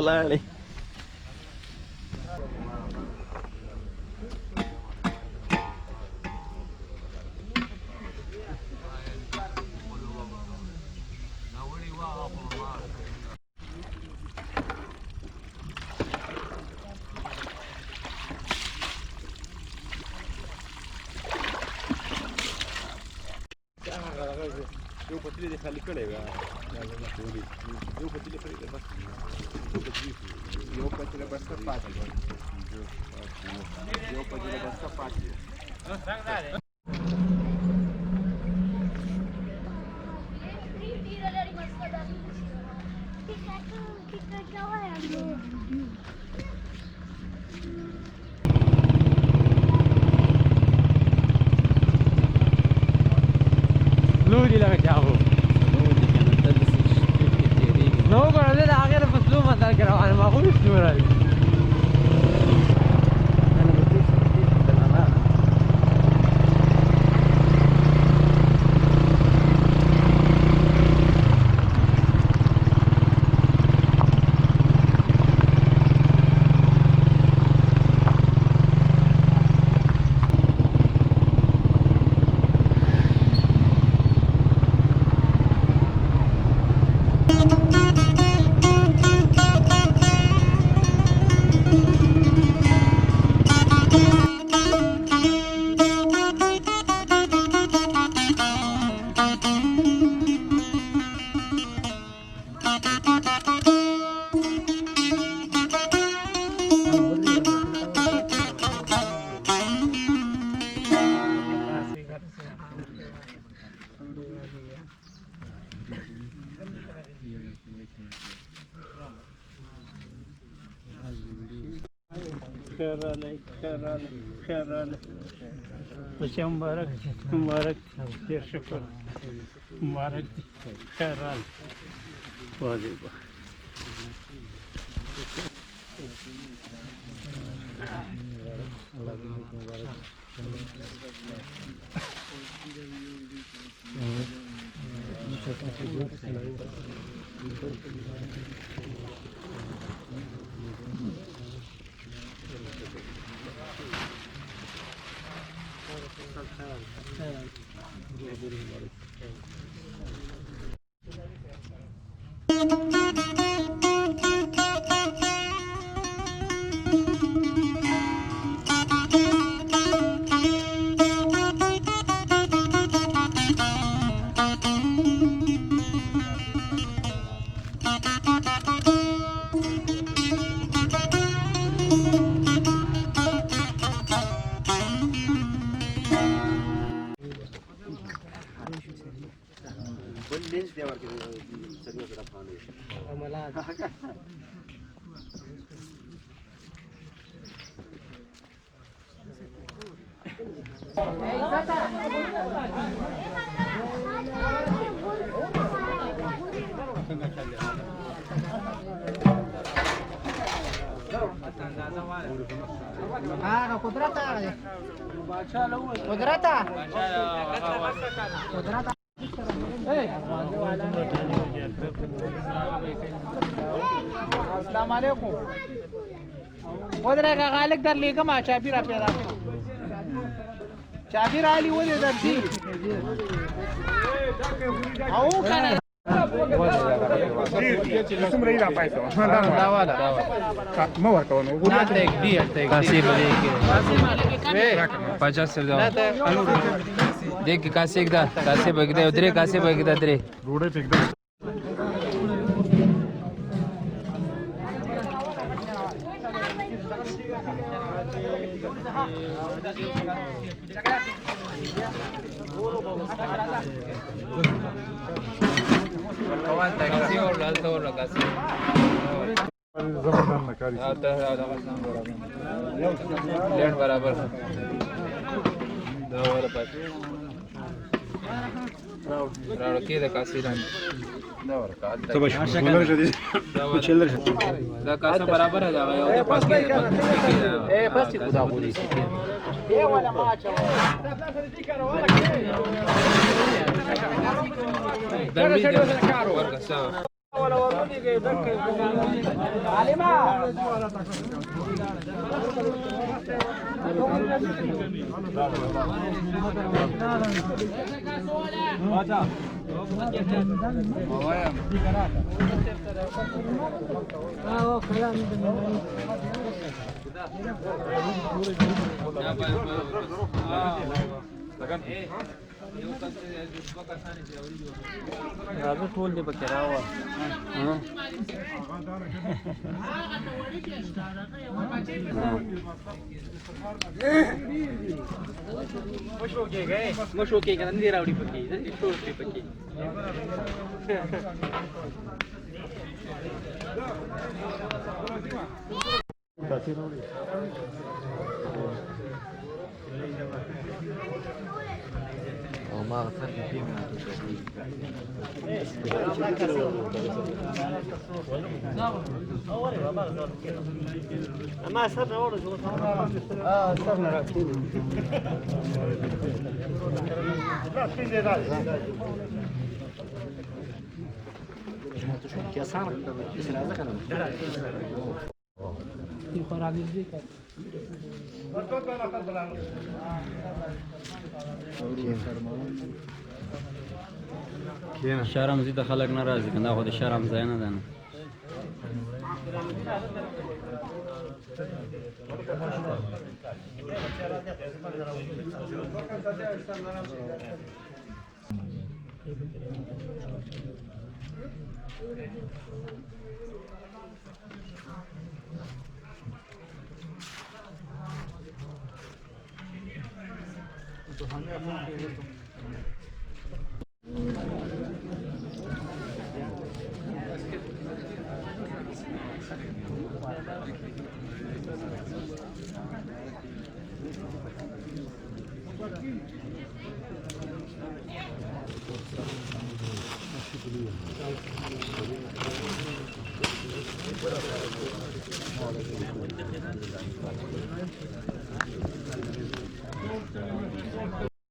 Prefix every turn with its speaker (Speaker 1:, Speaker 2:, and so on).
Speaker 1: لاړې
Speaker 2: یو پتلی دې خالي کړی وی یو پتلی پرې بس یو پتلی بس پاتې یو پتلی بس پاتې
Speaker 1: لوري لکه چاغو نو ګوره زه د هغې نه په سلو مزل کې روان یم هغه ویښتو راځي خیر رالی بچه مبارک دیر شکر مبارک دی خیر رالی واضح با
Speaker 3: السلام علیکم ودرېږه غالک درلېږم چابي را پیدا کړه چابي رالي ولې درځي او کنه
Speaker 2: څومره یې را پایسو
Speaker 3: دا والا
Speaker 2: مو ورکو نو
Speaker 3: ګورې ټیک دی
Speaker 4: काशी बजे के 50 से जाओ देख काशी एकदा काशी बघितले उतरे काशी बघितले तरी
Speaker 2: रोडे फेकदा
Speaker 4: कौन टैक्सी और लालता और काशी
Speaker 2: زمانان نکاري
Speaker 4: लेट बराबर دا ولا پاتې راو کې د काशी رنګ دا ورکا دا कासा बराबर है जावा यो पास के
Speaker 3: ए बस खुदा बोली ए वाला माचा
Speaker 4: दंडी ورکا
Speaker 3: راځه ټول دې پکې راوړه مشو کې کنه دې راوړي پکې دې ټول دې پکې
Speaker 1: او ما غسلت فيه من
Speaker 3: ما صرنا ورا شو صرنا راكبين يا صار بس لازم كلام يخرج على الزيك
Speaker 5: شرم زیاده خلک ناراضی کنه خود شرم ځای نه ده